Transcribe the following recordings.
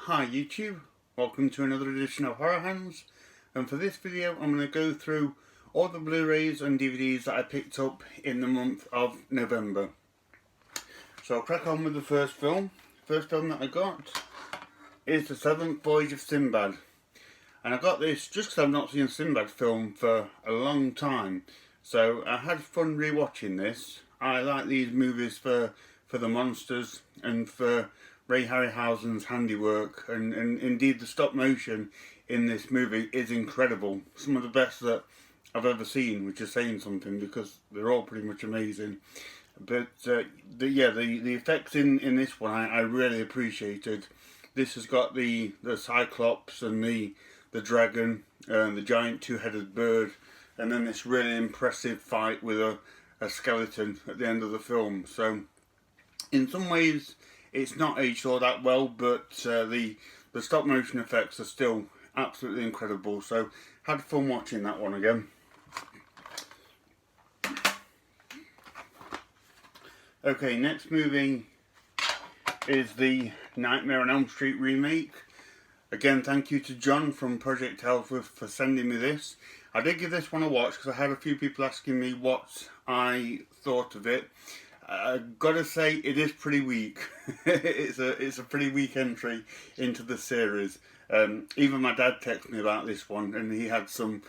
Hi YouTube, welcome to another edition of Horror Hands, and for this video I'm going to go through all the Blu-rays and DVDs that I picked up in the month of November. So I'll crack on with the first film. The first film that I got is The Seventh Voyage of Sinbad, and I got this just because I've not seen a Sinbad film for a long time, so I had fun rewatching this. I like these movies for the monsters and for Ray Harryhausen's handiwork, and indeed the stop motion in this movie is incredible. Some of the best that I've ever seen, which is saying something because they're all pretty much amazing. But the effects in this one I really appreciated. This has got the Cyclops and the dragon, the giant two-headed bird, and then this really impressive fight with a skeleton at the end of the film. So in some ways it's not aged all that well, but the stop motion effects are still absolutely incredible. So had fun watching that one again. Okay, next movie is the Nightmare on Elm Street remake. Again, thank you to John from Project Ellsworth for sending me this. I did give this one a watch because I had a few people asking me what I thought of it. I've got to say, it is pretty weak. it's a pretty weak entry into the series. Even my dad texted me about this one, and he had some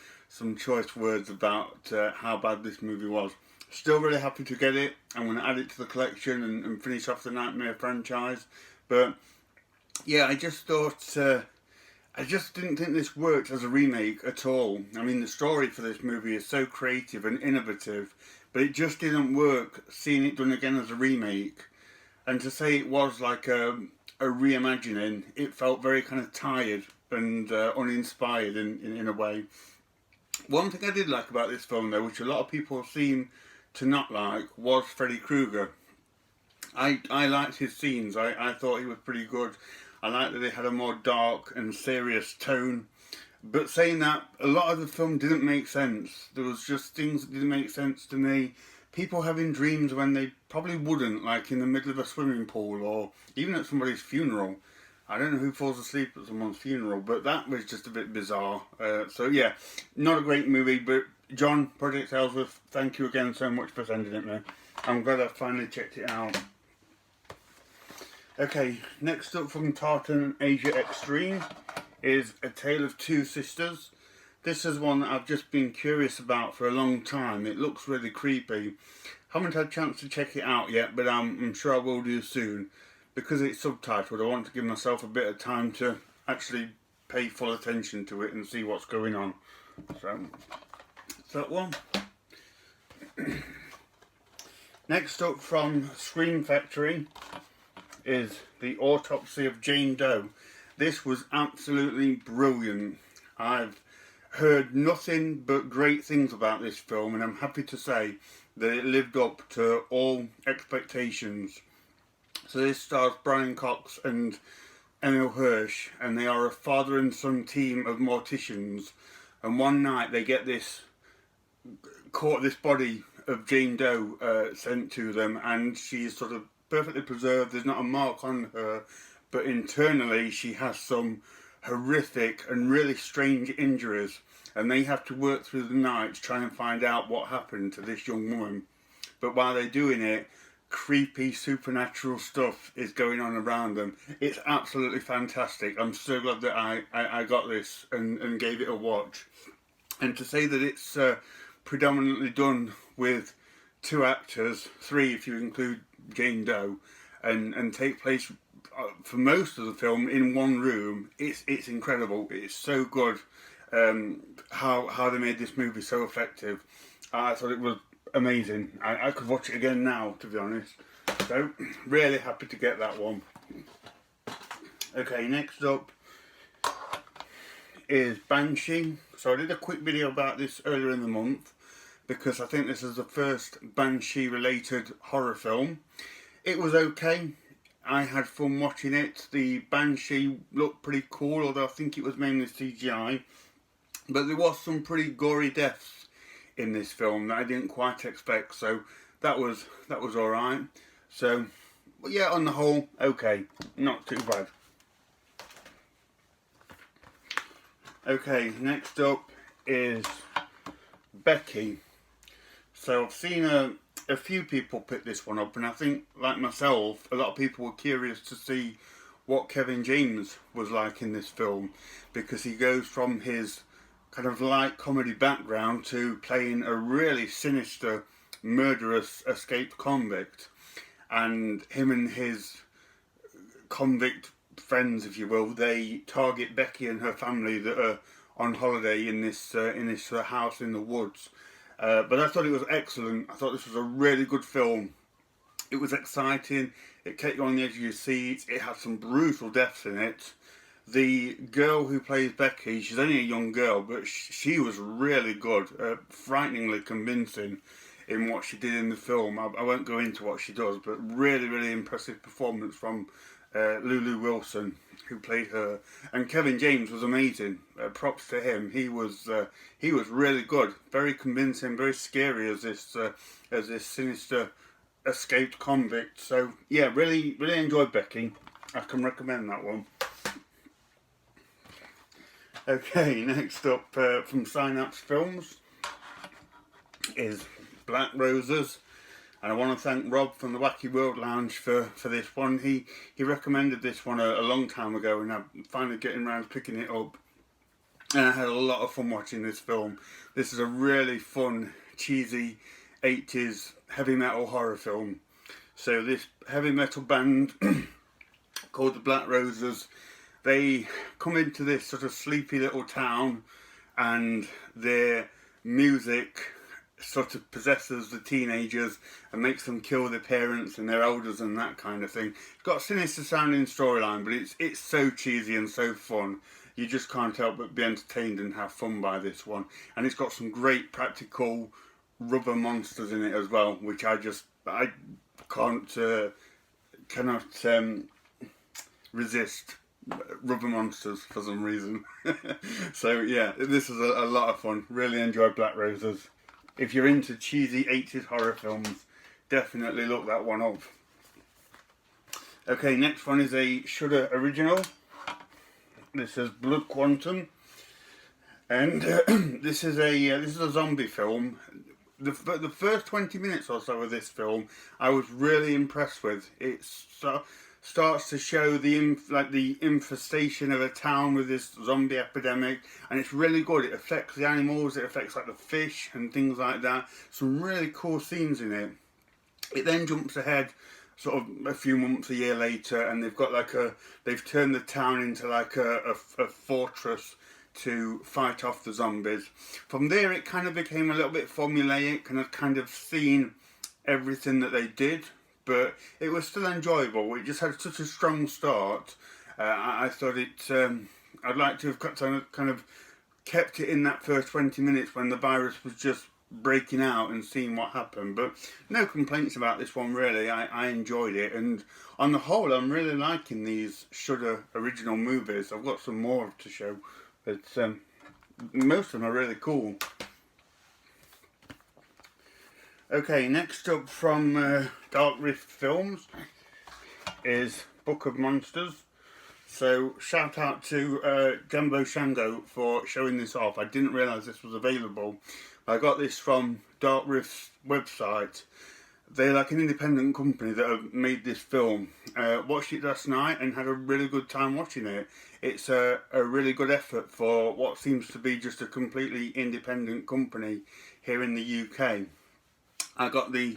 choice words about how bad this movie was. Still really happy to get it. I'm going to add it to the collection and finish off the Nightmare franchise. But yeah, I just thought, I just didn't think this worked as a remake at all. I mean, the story for this movie is so creative and innovative, but it just didn't work seeing it done again as a remake. And to say it was like a reimagining, it felt very kind of tired and uninspired in a way. One thing I did like about this film though, which a lot of people seem to not like, was Freddy Krueger. I liked his scenes. I thought he was pretty good. I liked that they had a more dark and serious tone. But saying that, a lot of the film didn't make sense. There was just things that didn't make sense to me. People having dreams when they probably wouldn't, like in the middle of a swimming pool or even at somebody's funeral. I don't know who falls asleep at someone's funeral, but that was just a bit bizarre. So yeah, not a great movie, but John, Project Ellsworth, thank you again so much for sending it me. I'm glad I finally checked it out. Okay, next up from Tartan Asia Extreme is A Tale of Two Sisters. This is one that I've just been curious about for a long time. It looks really creepy. Haven't had a chance to check it out yet, but I'm sure I will do soon. Because it's subtitled, I want to give myself a bit of time to actually pay full attention to it and see what's going on. So, that one. Next up from Scream Factory is The Autopsy of Jane Doe. This was absolutely brilliant. I've heard nothing but great things about this film, and I'm happy to say that it lived up to all expectations. So this stars Brian Cox and Emil Hirsch, and they are a father and son team of morticians, and one night they get this body of Jane Doe sent to them, and she's sort of perfectly preserved. There's not a mark on her, but internally she has some horrific and really strange injuries, and they have to work through the night to try and find out what happened to this young woman. But while they're doing it, creepy supernatural stuff is going on around them. It's absolutely fantastic. I'm so glad that I got this and gave it a watch. And to say that it's predominantly done with two actors, three if you include Jane Doe, and take place for most of the film in one room, it's incredible. It's so good how they made this movie so effective. I thought it was amazing. I could watch it again now, to be honest. So, really happy to get that one. Okay, next up is Banshee. So I did a quick video about this earlier in the month because I think this is the first Banshee related horror film. It was okay. I had fun watching it. The Banshee looked pretty cool, although I think it was mainly CGI. But there was some pretty gory deaths in this film that I didn't quite expect, so that was alright. So, but yeah, on the whole, okay, not too bad. Okay, next up is Becky. So I've seen a few people pick this one up, and I think, like myself, a lot of people were curious to see what Kevin James was like in this film, because he goes from his kind of light comedy background to playing a really sinister, murderous escaped convict. And him and his convict friends, if you will, they target Becky and her family that are on holiday in this house in the woods. But I thought it was excellent. I thought this was a really good film. It was exciting. It kept you on the edge of your seat. It had some brutal deaths in it. The girl who plays Becky, she's only a young girl, but she was really good, frighteningly convincing in what she did in the film. I won't go into what she does, but really, really impressive performance from Lulu Wilson, who played her, and Kevin James was amazing. Props to him. He was really good, very convincing, very scary as this sinister escaped convict. So yeah, really enjoyed Becky. I can recommend that one. Okay, next up from Synapse Films is Black Roses. And I want to thank Rob from the Wacky World Lounge for this one. He recommended this one a long time ago, and I'm finally getting around to picking it up. And I had a lot of fun watching this film. This is a really fun, cheesy 80s heavy metal horror film. So this heavy metal band called the Black Roses, they come into this sort of sleepy little town, and their music sort of possesses the teenagers and makes them kill their parents and their elders and that kind of thing. It's got a sinister sounding storyline, but it's so cheesy and so fun. You just can't help but be entertained and have fun by this one. And it's got some great practical rubber monsters in it as well, which I cannot resist. Rubber monsters for some reason. So yeah, this is a lot of fun. Really enjoyed Black Roses. If you're into cheesy 80s horror films, definitely look that one up. Okay, next one is a Shudder original. This is Blood Quantum, and this is a zombie film. The first 20 minutes or so of this film, I was really impressed with. It starts to show the infestation of a town with this zombie epidemic, and it's really good. It affects the animals, it affects like the fish and things like that. Some really cool scenes in it. It then jumps ahead sort of a few months, a year later, and they've turned the town into like a fortress to fight off the zombies. From there it kind of became a little bit formulaic, and I've kind of seen everything that they did, but it was still enjoyable. It just had such a strong start. I thought I'd like to have kind of kept it in that first 20 minutes when the virus was just breaking out and seeing what happened. But no complaints about this one really. I enjoyed it, and on the whole I'm really liking these Shudder original movies. I've got some more to show, but most of them are really cool. Okay, next up from Dark Rift Films is Book of Monsters. So shout out to Jumbo Shango for showing this off. I didn't realise this was available. I got this from Dark Rift's website. They're like an independent company that have made this film. Watched it last night and had a really good time watching it. It's a really good effort for what seems to be just a completely independent company here in the UK. I got the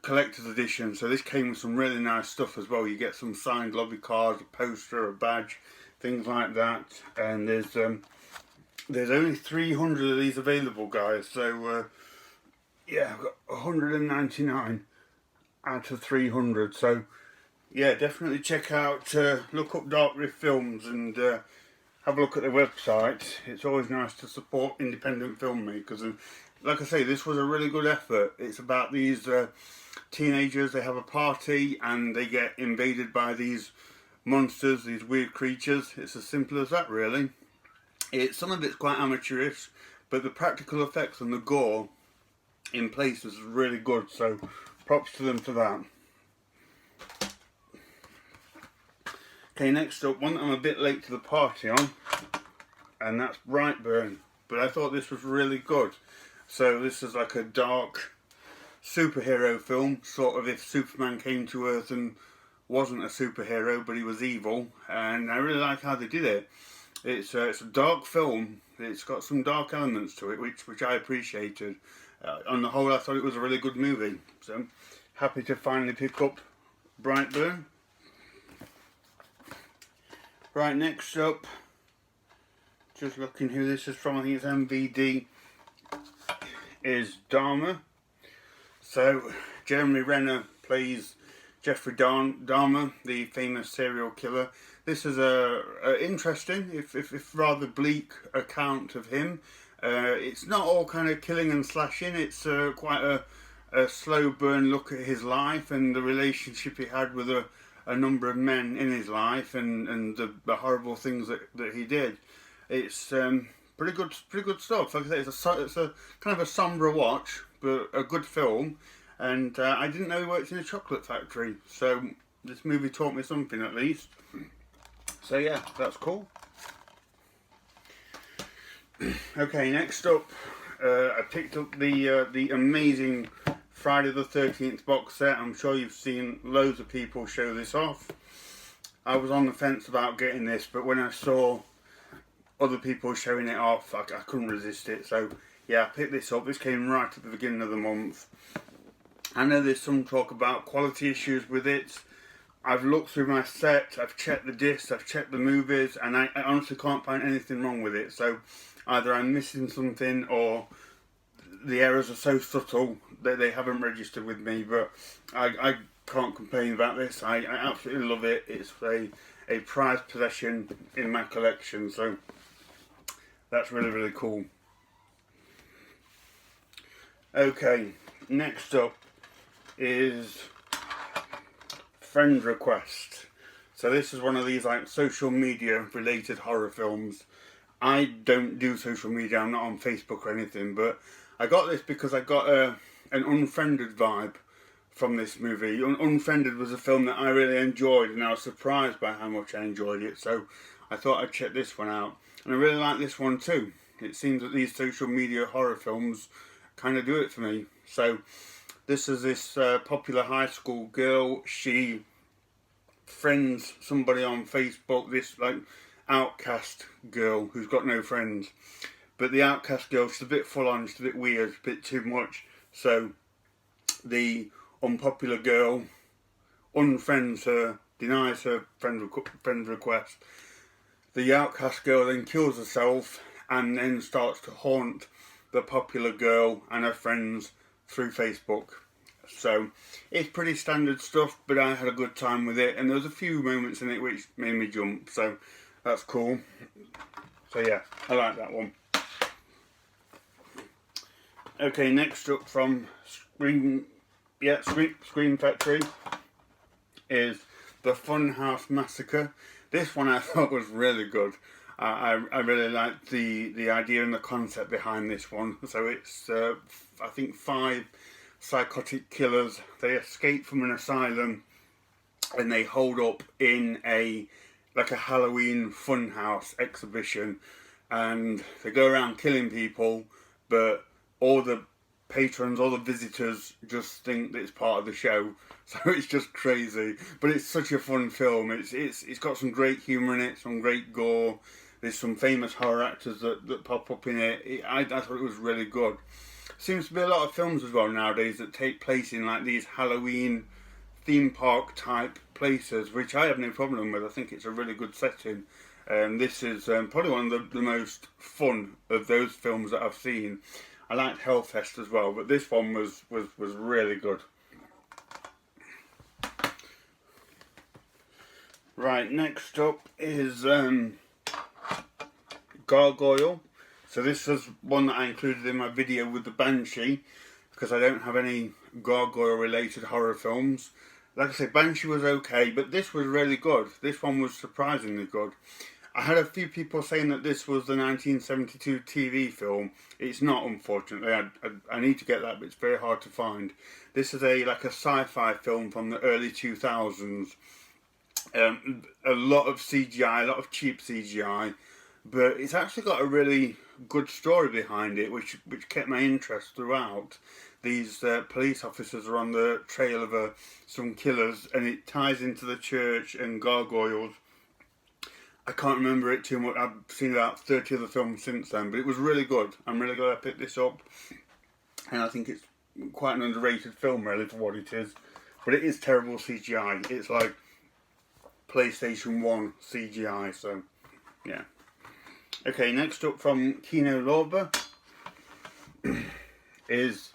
collector's edition, so this came with some really nice stuff as well. You get some signed lobby cards, a poster, a badge, things like that. And there's only 300 of these available, guys. So yeah, I've got 199 out of 300. So yeah, definitely check out, look up Dark Rift Films and have a look at their website. It's always nice to support independent filmmakers, and like I say, this was a really good effort. It's about these teenagers. They have a party and they get invaded by these monsters, these weird creatures. It's as simple as that, really. Some of it's quite amateurish, but the practical effects and the gore in places is really good. So props to them for that. Okay, next up, one that I'm a bit late to the party on and that's Brightburn. But I thought this was really good. So this is like a dark superhero film, sort of if Superman came to Earth and wasn't a superhero but he was evil, and I really like how they did it. It's a dark film. It's got some dark elements to it, which I appreciated. On the whole, I thought it was a really good movie. So I'm happy to finally pick up Brightburn. Right, next up, just looking who this is from, I think it's MVD, is Dahmer. So Jeremy Renner plays Jeffrey Dahmer, the famous serial killer. This is a interesting, if rather bleak account of him. It's not all kind of killing and slashing. It's quite a slow burn look at his life and the relationship he had with a number of men in his life, and the horrible things that he did. It's pretty good stuff. Like I say, it's a kind of a sombre watch, but a good film. And I didn't know he worked in a chocolate factory, so this movie taught me something at least. So yeah, that's cool. Okay, next up, I picked up the amazing Friday the 13th box set. I'm sure you've seen loads of people show this off. I was on the fence about getting this, but when I saw other people showing it off, I couldn't resist it. So yeah, I picked this up. This came right at the beginning of the month. I know there's some talk about quality issues with it. I've looked through my set, I've checked the discs, I've checked the movies, and I honestly can't find anything wrong with it. So either I'm missing something or the errors are so subtle that they haven't registered with me. But I can't complain about this. I absolutely love it. It's a prized possession in my collection, so that's really, really cool. Okay, next up is Friend Request. So this is one of these like social media related horror films. I don't do social media, I'm not on Facebook or anything, but I got this because I got an Unfriended vibe from this movie. Unfriended was a film that I really enjoyed, and I was surprised by how much I enjoyed it, so I thought I'd check this one out. And I really like this one too. It seems that these social media horror films kind of do it for me. So this is this popular high school girl. She friends somebody on Facebook, this like outcast girl who's got no friends. But the outcast girl, she's a bit full on, she's a bit weird, a bit too much. So the unpopular girl unfriends her, denies her friend request. The outcast girl then kills herself and then starts to haunt the popular girl and her friends through Facebook. So it's pretty standard stuff, but I had a good time with it, and there was a few moments in it which made me jump, so that's cool. So yeah, I like that one. Okay, next up from Scream Factory is The Funhouse Massacre. This one I thought was really good. I really liked the idea and the concept behind this one. So it's I think 5 psychotic killers. They escape from an asylum and they hold up in a Halloween funhouse exhibition, and they go around killing people, but all the patrons, all the visitors just think that it's part of the show. So it's just crazy, but it's such a fun film. It's got some great humour in it, some great gore. There's some famous horror actors that pop up in it. I thought it was really good. Seems to be a lot of films as well nowadays that take place in like these Halloween theme park type places, which I have no problem with. I think it's a really good setting. This is probably one of the most fun of those films that I've seen. I liked Hellfest as well, but this one was really good. Right, next up is Gargoyle. So this is one that I included in my video with the Banshee, because I don't have any gargoyle related horror films. Like I say, Banshee was okay, but this was really good. This one was surprisingly good. I had a few people saying that this was the 1972 TV film. It's not, unfortunately. I need to get that, but it's very hard to find. This is a sci-fi film from the early 2000s. A lot of CGI, a lot of cheap CGI, but it's actually got a really good story behind it, which kept my interest throughout. These police officers are on the trail of some killers, and it ties into the church and gargoyles. I can't remember it too much. I've seen about 30 other films since then, but it was really good. I'm really glad I picked this up, and I think it's quite an underrated film really for what it is. But it is terrible CGI. It's like PlayStation 1 CGI, so yeah. Okay, next up from Kino Lorber is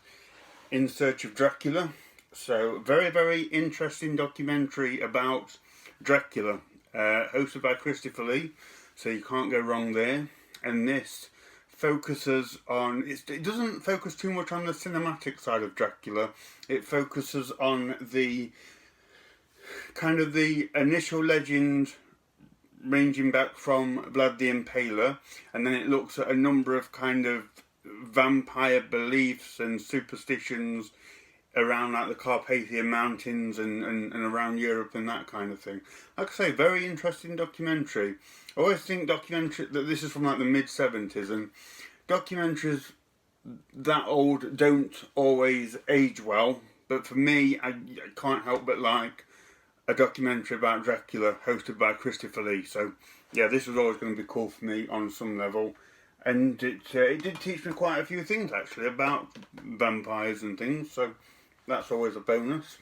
In Search of Dracula. So, very, very interesting documentary about Dracula, hosted by Christopher Lee, so you can't go wrong there. And this focuses on, it doesn't focus too much on the cinematic side of Dracula. It focuses on the kind of the initial legend ranging back from Vlad the Impaler, and then it looks at a number of kind of vampire beliefs and superstitions around like the Carpathian Mountains and around Europe and that kind of thing. Like I say, very interesting documentary. I always think that this is from like the mid-70s, and documentaries that old don't always age well, but for me, I can't help but like a documentary about Dracula hosted by Christopher Lee. So yeah, this was always going to be cool for me on some level, and it did teach me quite a few things actually about vampires and things, so that's always a bonus.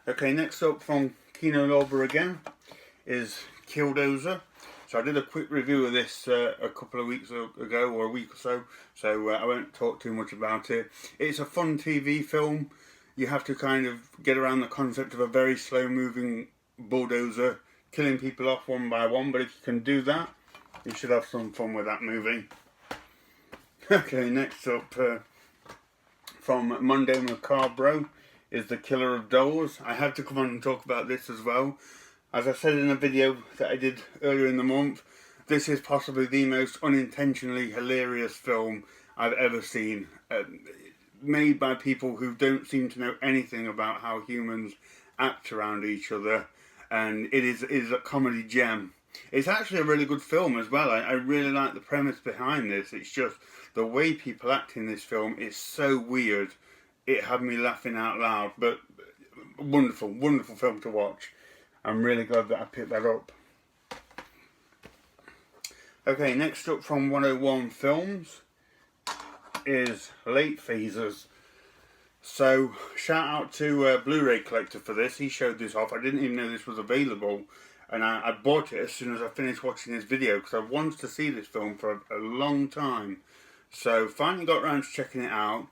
Okay, next up from Kino Lorber again is Bulldozer. So I did a quick review of this a couple of weeks ago, or a week or so I won't talk too much about it. It's a fun TV film. You have to kind of get around the concept of a very slow moving bulldozer killing people off one by one, but if you can do that, you should have some fun with that movie. Okay, next up from Mondo Macabro is The Killer of Dolls. I had to come on and talk about this as well. As I said in a video that I did earlier in the month, this is possibly the most unintentionally hilarious film I've ever seen. Made by people who don't seem to know anything about how humans act around each other, and it is a comedy gem. It's actually a really good film as well. I really like the premise behind this. It's just the way people act in this film is so weird. It had me laughing out loud, but wonderful, wonderful film to watch. I'm really glad that I picked that up. Okay, next up from 101 Films is Late Phasers. So shout out to Blu-ray Collector for this. He showed this off. I didn't even know this was available, and I bought it as soon as I finished watching this video because I wanted to see this film for a long time. So finally got around to checking it out.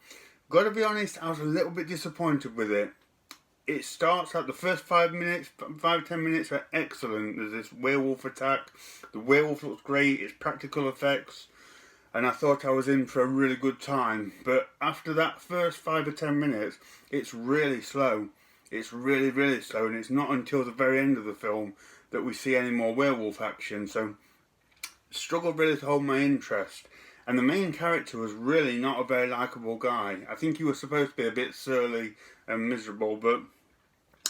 Gotta be honest, I was a little bit disappointed with it. It starts out, the first 5 to 10 minutes are excellent. There's this werewolf attack. The werewolf looks great. It's practical effects. And I thought I was in for a really good time. But after that first 5 or 10 minutes, it's really slow. It's really, really slow. And it's not until the very end of the film that we see any more werewolf action. So, struggled really to hold my interest. And the main character was really not a very likeable guy. I think he was supposed to be a bit surly and miserable, but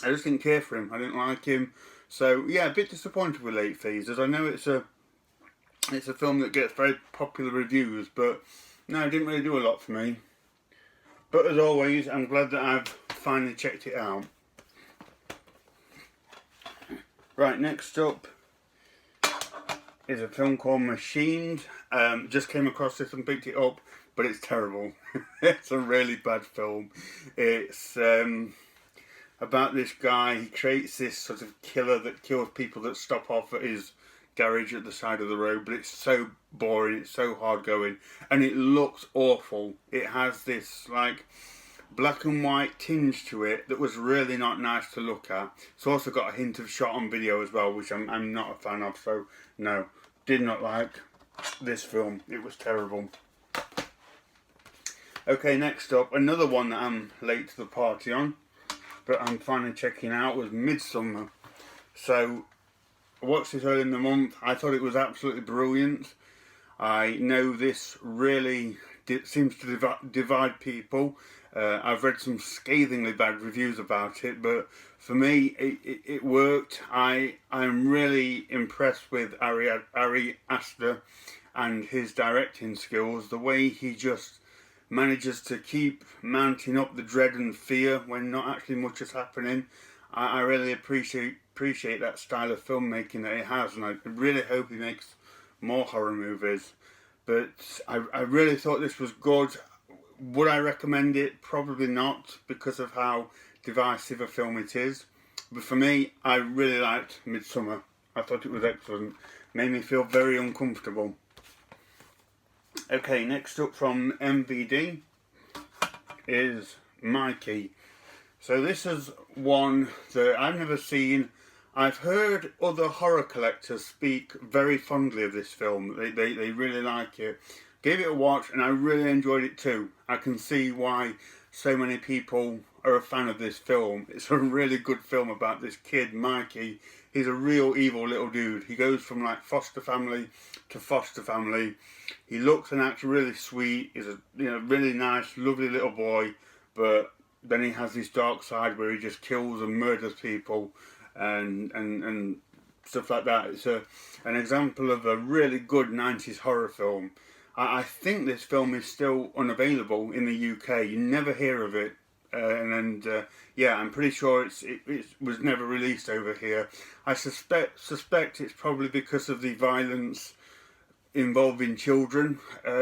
I just didn't care for him. I didn't like him. So, yeah, a bit disappointed with Late Phasers. I know it's a film that gets very popular reviews, but no, it didn't really do a lot for me. But as always, I'm glad that I've finally checked it out. Right, next up is a film called Machined. Just came across this and picked it up, but it's terrible. It's a really bad film. It's about this guy. He creates this sort of killer that kills people that stop off at his garage at the side of the road, but it's so boring, it's so hard going, and it looks awful. It has this like black and white tinge to it that was really not nice to look at. It's also got a hint of shot on video as well, which I'm not a fan of, so no, did not like this film. It was terrible. Okay, next up, another one that I'm late to the party on, but I'm finally checking out, was Midsommar. So I watched this early in the month. I thought it was absolutely brilliant. I know this really seems to divide people. I've read some scathingly bad reviews about it, but for me, it worked. I'm really impressed with Ari Aster and his directing skills. The way he just manages to keep mounting up the dread and fear when not actually much is happening. I really appreciate that style of filmmaking that he has, and I really hope he makes more horror movies. But I really thought this was good. Would I recommend it? Probably not, because of how divisive a film it is. But for me, I really liked Midsommar. I thought it was excellent. Made me feel very uncomfortable. Okay, next up from MVD is Mikey. So this is one that I've never seen. I've heard other horror collectors speak very fondly of this film. They really like it. Gave it a watch and I really enjoyed it too. I can see why so many people are a fan of this film. It's a really good film about this kid, Mikey. He's a real evil little dude. He goes from like foster family to foster family. He looks and acts really sweet. He's a really nice, lovely little boy, but then he has this dark side where he just kills and murders people and stuff like that. It's an example of a really good 90s horror film. I think this film is still unavailable in the UK. You never hear of it. Yeah, I'm pretty sure it was never released over here. I suspect it's probably because of the violence involving children,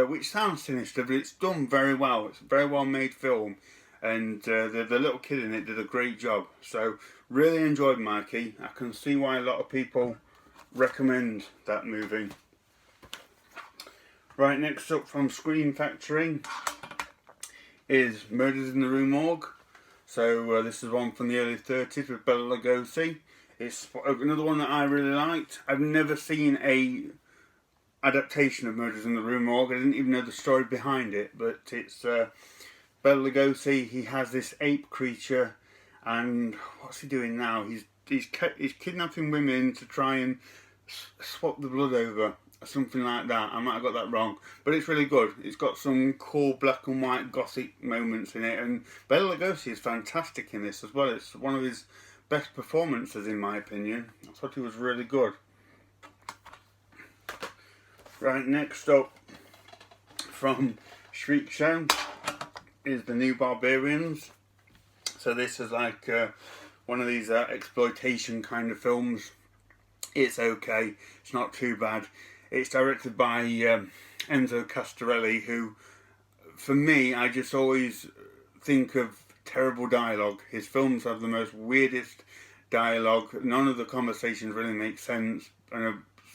which sounds sinister, but it's done very well. It's a very well made film, and the little kid in it did a great job. So really enjoyed Mikey. I can see why a lot of people recommend that movie. Right, next up from Scream Factory is Murders in the Rue Morgue. So this is one from the early 30s with Bela Lugosi. It's another one that I really liked. I've never seen a adaptation of Murders in the Rue Morgue. I didn't even know the story behind it, but it's Bela Lugosi. He has this ape creature, and what's he doing now? He's kidnapping women to try and swap the blood over. Something like that. I might have got that wrong, but it's really good. It's got some cool black and white gothic moments in it, and Bela Lugosi is fantastic in this as well. It's one of his best performances in my opinion. I thought he was really good. Right, next up from Shriek Show is The New Barbarians. So this is like one of these exploitation kind of films. It's okay. It's not too bad. It's directed by Enzo Castorelli, who, for me, I just always think of terrible dialogue. His films have the most weirdest dialogue. None of the conversations really make sense and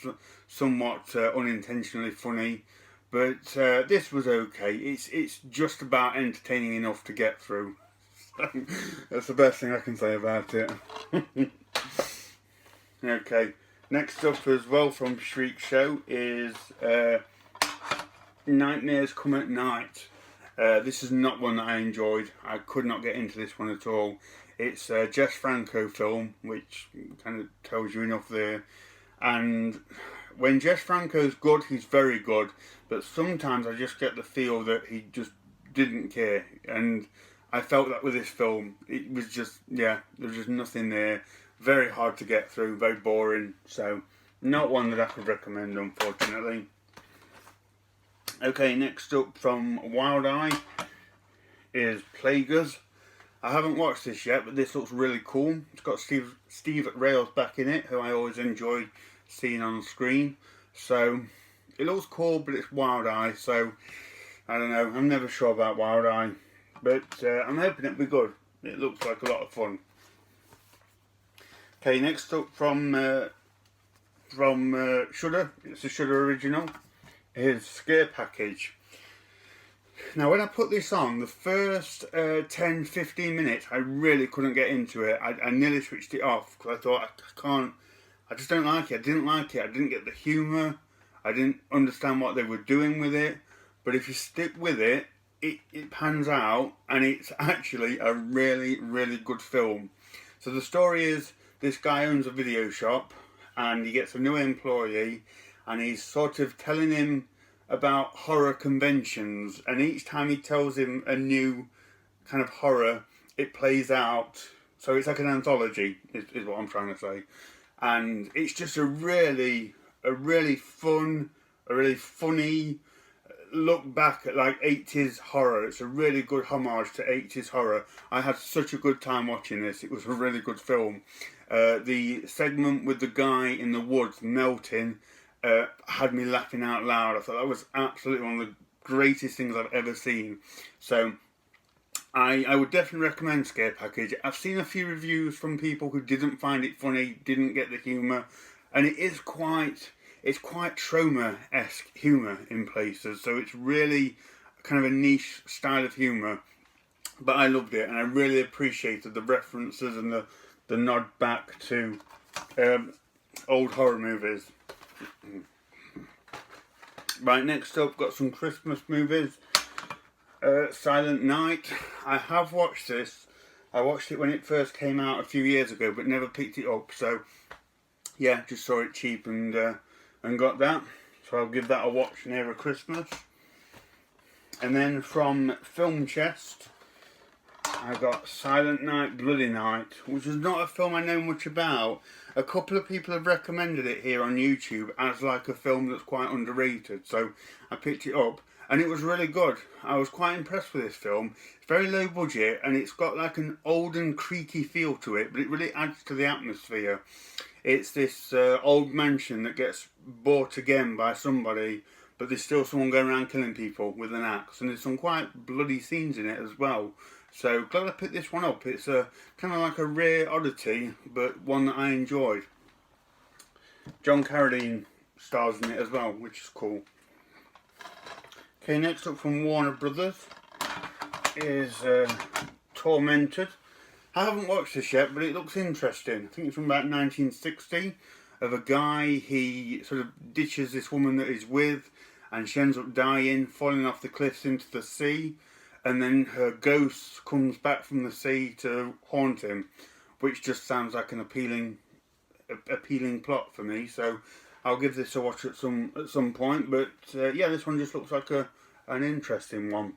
are somewhat unintentionally funny. But this was okay. It's just about entertaining enough to get through. That's the best thing I can say about it. Okay. Next up as well from Shriek Show is Nightmares Come at Night. This is not one that I enjoyed. I could not get into this one at all. It's a Jess Franco film, which kind of tells you enough there. And when Jess Franco's good, he's very good. But sometimes I just get the feel that he just didn't care. And I felt that with this film. It was just, there was just nothing there. Very hard to get through, very boring, so not one that I could recommend, unfortunately. Okay, next up from Wild Eye is Plaguers. I haven't watched this yet, but this looks really cool. It's got Steve Rails back in it, who I always enjoy seeing on screen. So it looks cool, but it's Wild Eye, so I don't know. I'm never sure about Wild Eye, but I'm hoping it'll be good. It looks like a lot of fun. Okay, next up from Shudder, it's a Shudder original, is Scare Package. Now when I put this on, the first 10-15 minutes I really couldn't get into it. I nearly switched it off because I thought I just don't like it. I didn't like it. I didn't get the humour. I didn't understand what they were doing with it. But if you stick with it, it pans out, and it's actually a really, really good film. So the story is, this guy owns a video shop and he gets a new employee, and he's sort of telling him about horror conventions, and each time he tells him a new kind of horror, it plays out. So it's like an anthology, is what I'm trying to say. And it's just a really fun, a really funny look back at like 80s horror. It's a really good homage to 80s horror. I had such a good time watching this. It was a really good film. The segment with the guy in the woods melting had me laughing out loud. I thought that was absolutely one of the greatest things I've ever seen. So I would definitely recommend Scare Package. I've seen a few reviews from people who didn't find it funny, didn't get the humour, and it's quite trauma-esque humour in places, so it's really kind of a niche style of humour. But I loved it, and I really appreciated the references and the nod back to old horror movies. Right, next up, got some Christmas movies. Silent Night. I have watched this. I watched it when it first came out a few years ago, but never picked it up. So, yeah, just saw it cheap and got that. So I'll give that a watch near Christmas. And then from Film Chest, I got Silent Night, Bloody Night, which is not a film I know much about. A couple of people have recommended it here on YouTube as like a film that's quite underrated. So I picked it up. And it was really good. I was quite impressed with this film. It's very low budget and it's got like an old and creaky feel to it, but it really adds to the atmosphere. It's this old mansion that gets bought again by somebody, but there's still someone going around killing people with an axe. And there's some quite bloody scenes in it as well. So glad I picked this one up. It's a kind of like a rare oddity, but one that I enjoyed. John Carradine stars in it as well, which is cool. Okay, next up from Warner Brothers is Tormented. I haven't watched this yet, but it looks interesting. I think it's from about 1960, of a guy, he sort of ditches this woman that he's with, and she ends up dying, falling off the cliffs into the sea, and then her ghost comes back from the sea to haunt him, which just sounds like an appealing plot for me. So I'll give this a watch at some point, but yeah, this one just looks like an interesting one.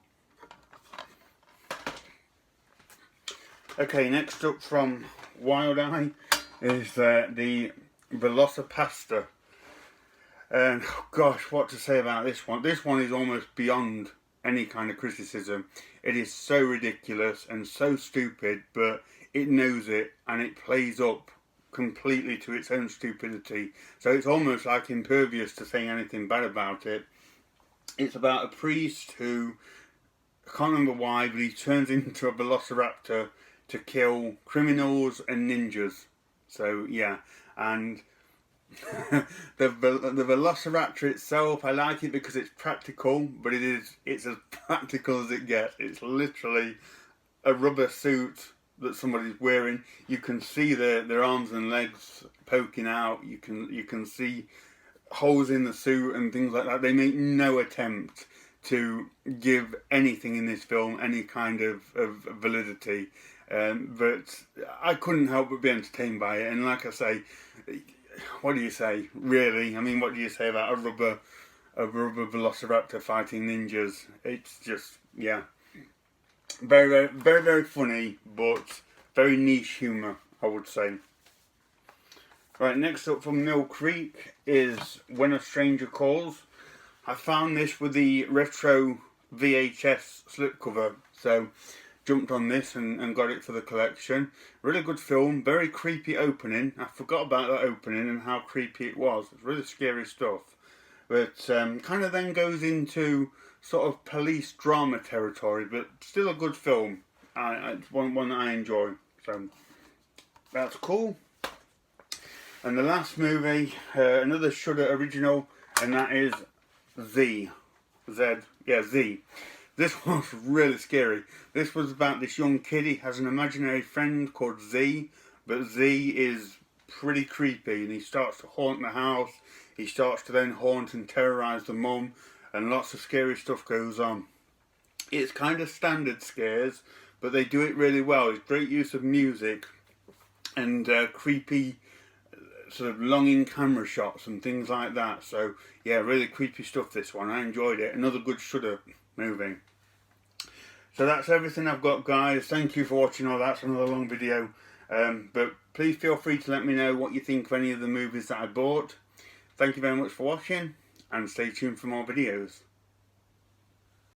Okay, next up from Wild Eye is the Velociraptor. And gosh, what to say about this one? This one is almost beyond any kind of criticism. It is so ridiculous and so stupid, but it knows it and it plays up completely to its own stupidity. So it's almost like impervious to saying anything bad about it. It's about a priest who, I can't remember why, but he turns into a velociraptor to kill criminals and ninjas. So yeah, and the velociraptor itself, I like it because it's practical, but it's as practical as it gets. It's literally a rubber suit that somebody's wearing. You can see their arms and legs poking out. You can see holes in the suit and things like that. They make no attempt to give anything in this film any kind of validity, but I couldn't help but be entertained by it. And like I say, what do you say, really? I mean, what do you say about a rubber velociraptor fighting ninjas? It's just, yeah, very, very, very funny, but very niche humour, I would say. Right, next up from Mill Creek is When a Stranger Calls. I found this with the retro VHS slipcover, so jumped on this and got it for the collection. Really good film, very creepy opening. I forgot about that opening and how creepy it was. It's really scary stuff. But kind of then goes into sort of police drama territory, but still a good film. It's one that I enjoy. So that's cool. And the last movie, another Shudder original, and that is Z. This was really scary. This was about this young kid. He has an imaginary friend called Z, but Z is pretty creepy, and he starts to haunt the house. He starts to then haunt and terrorise the mum, and lots of scary stuff goes on. It's kind of standard scares, but they do it really well. It's great use of music and creepy sort of long in camera shots and things like that. So yeah, really creepy stuff, this one. I enjoyed it. Another good Shudder movie. So that's everything I've got, guys. Thank you for watching all that. It's another long video. But please feel free to let me know what you think of any of the movies that I bought. Thank you very much for watching, and stay tuned for more videos.